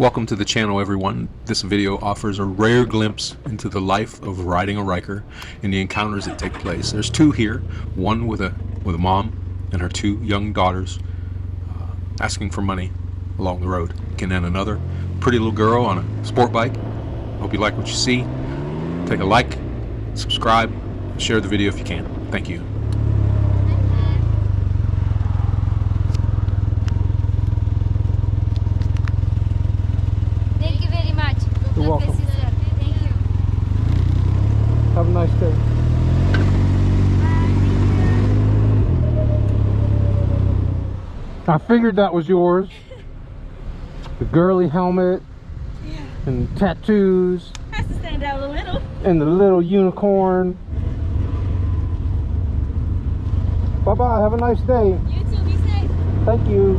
Welcome to the channel, everyone. This video offers a rare glimpse into the life of riding a Ryker and the encounters that take place. There's two here, one with a mom and her two young daughters asking for money along the road. And then another pretty little girl on a sport bike. Hope you like what you see. Take a like, subscribe, share the video if you can. Thank you. You're welcome. Thank you. Have a nice day. I figured that was yours. The girly helmet, Yeah. and tattoos, Has to stand out a little. and the little unicorn. Bye bye. Have a nice day. You too, be safe. Thank you.